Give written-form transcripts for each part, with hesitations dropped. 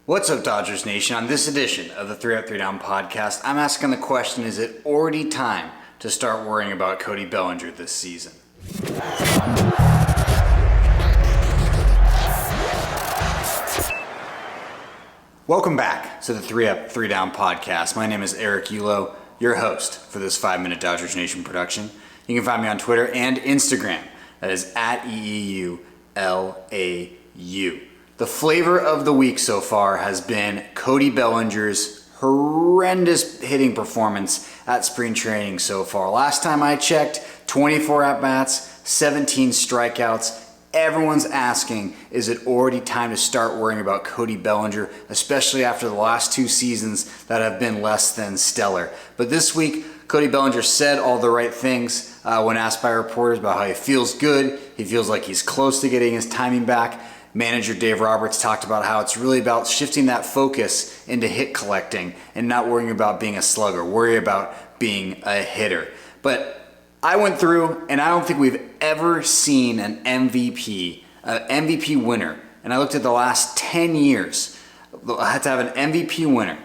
What's up, Dodgers Nation? On this edition of the 3 Up 3 Down podcast, I'm asking the question, is it already time to start worrying about Cody Bellinger this season? Welcome back to the 3 Up 3 Down podcast. My name is Eric Ulo, your host for this 5-minute Dodgers Nation production. You can find me on Twitter and Instagram. That is at EEULAU. The flavor of the week so far has been Cody Bellinger's horrendous hitting performance at spring training so far. Last time I checked, 24 at-bats, 17 strikeouts. Everyone's asking, is it already time to start worrying about Cody Bellinger, especially after the last 2 seasons that have been less than stellar? But this week, Cody Bellinger said all the right things when asked by reporters about how he feels good. He feels like he's close to getting his timing back. Manager Dave Roberts talked about how it's really about shifting that focus into hit collecting and not worrying about being a slugger, worry about being a hitter. But I went through, and I don't think we've ever seen an MVP winner. And I looked at the last 10 years. I had to have an MVP winner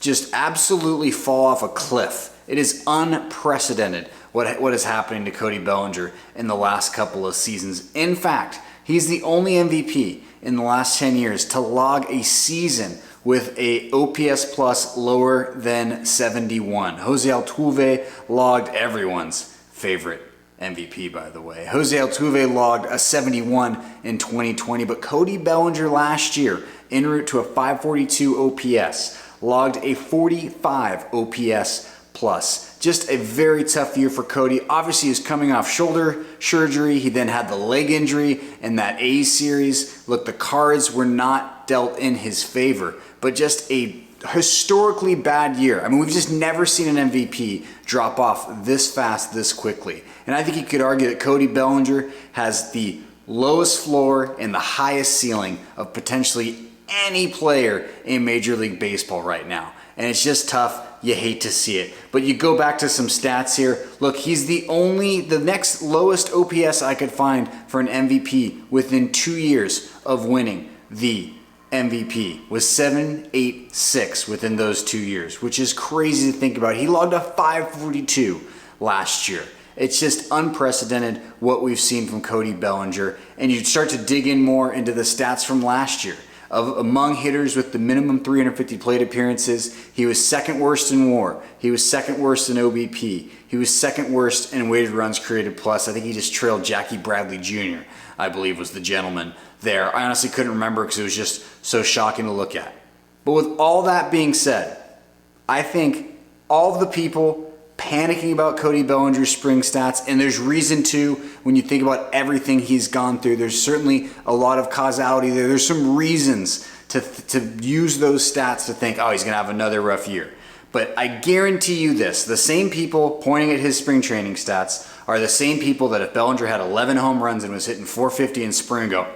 just absolutely fall off a cliff. It is unprecedented what is happening to Cody Bellinger in the last couple of seasons. In fact, he's the only MVP in the last 10 years to log a season with a OPS plus lower than 71. Jose Altuve logged everyone's favorite MVP, by the way. Jose Altuve logged a 71 in 2020, but Cody Bellinger last year, en route to a 542 OPS, logged a 45 OPS plus. Just a very tough year for Cody. Obviously, he's coming off shoulder surgery. He then had the leg injury in that A's series. Look, the cards were not dealt in his favor, but just a historically bad year. I mean, we've just never seen an MVP drop off this fast, this quickly. And I think you could argue that Cody Bellinger has the lowest floor and the highest ceiling of potentially any player in Major League Baseball right now. And it's just tough. You hate to see it. But you go back to some stats here. Look, he's the next lowest OPS I could find for an MVP within 2 years of winning the MVP was 786 within those 2 years, which is crazy to think about. He logged a 542 last year. It's just unprecedented what we've seen from Cody Bellinger. And you start to dig in more into the stats from last year. Among hitters with the minimum 350 plate appearances, he was second worst in WAR. He was second worst in OBP. He was second worst in weighted runs created plus. I think he just trailed Jackie Bradley Jr., I believe was the gentleman there. I honestly couldn't remember because it was just so shocking to look at. But with all that being said, I think all of the people panicking about Cody Bellinger's spring stats, and there's reason to when you think about everything he's gone through. There's certainly a lot of causality there. There's some reasons to use those stats to think, oh, he's going to have another rough year. But I guarantee you this, the same people pointing at his spring training stats are the same people that if Bellinger had 11 home runs and was hitting 450 in spring go,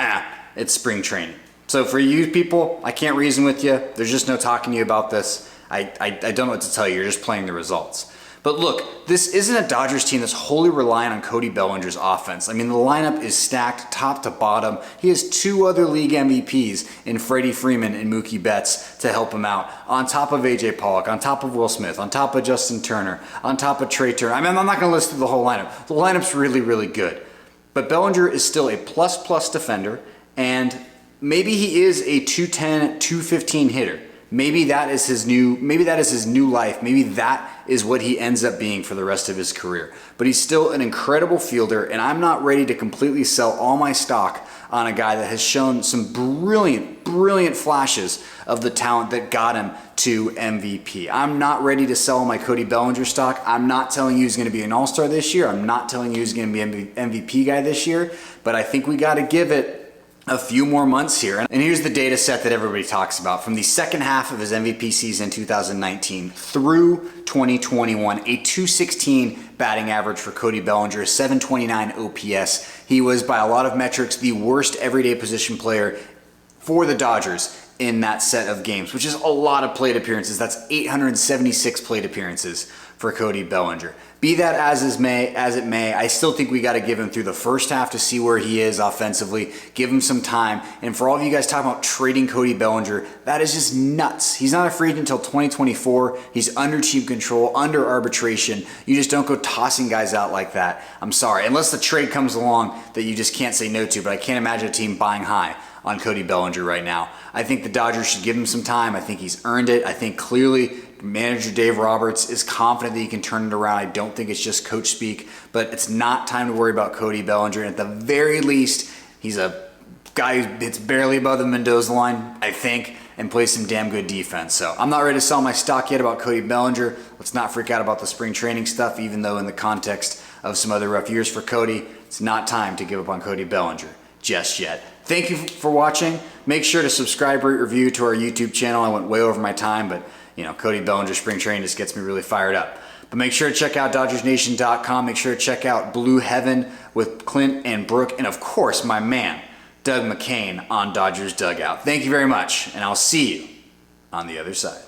it's spring training. So for you people, I can't reason with you. There's just no talking to you about this. I don't know what to tell you. You're just playing the results. But look, this isn't a Dodgers team that's wholly reliant on Cody Bellinger's offense. I mean, the lineup is stacked top to bottom. He has 2 other league MVPs in Freddie Freeman and Mookie Betts to help him out, on top of A.J. Pollock, on top of Will Smith, on top of Justin Turner, on top of Trey Turner. I mean, I'm not going to list through the whole lineup. The lineup's really, really good. But Bellinger is still a plus-plus defender, and maybe he is a 210, 215 hitter. Maybe that is his new life. Maybe that is what he ends up being for the rest of his career. But he's still an incredible fielder, and I'm not ready to completely sell all my stock on a guy that has shown some brilliant flashes of the talent that got him to MVP. I'm not ready to sell my Cody Bellinger stock. I'm not telling you he's going to be an all-star this year. I'm not telling you he's going to be an MVP guy this year. But I think we got to give it a few more months here. And here's the data set that everybody talks about. From the second half of his MVP season 2019 through 2021, a 216 batting average for Cody Bellinger, 729 OPS. He was, by a lot of metrics, the worst everyday position player for the Dodgers in that set of games, which is a lot of plate appearances. That's 876 plate appearances for Cody Bellinger. Be that as it may, I still think we got to give him through the first half to see where he is offensively, give him some time. And for all of you guys talking about trading Cody Bellinger, that is just nuts. He's not a free agent until 2024. He's under team control, under arbitration. You just don't go tossing guys out like that. I'm sorry, unless the trade comes along that you just can't say no to, but I can't imagine a team buying high on Cody Bellinger right now. I think the Dodgers should give him some time. I think he's earned it. I think clearly manager Dave Roberts is confident that he can turn it around. I don't think it's just coach speak, but it's not time to worry about Cody Bellinger. And at the very least, he's a guy who hits barely above the Mendoza line, I think, and plays some damn good defense. So I'm not ready to sell my stock yet about Cody Bellinger. Let's not freak out about the spring training stuff, even though in the context of some other rough years for Cody, it's not time to give up on Cody Bellinger just yet. Thank you for watching. Make sure to subscribe, rate, review to our YouTube channel. I went way over my time, but Cody Bellinger Spring Training just gets me really fired up. But make sure to check out DodgersNation.com. Make sure to check out Blue Heaven with Clint and Brooke, and of course, my man, Doug McCain on Dodgers Dugout. Thank you very much, and I'll see you on the other side.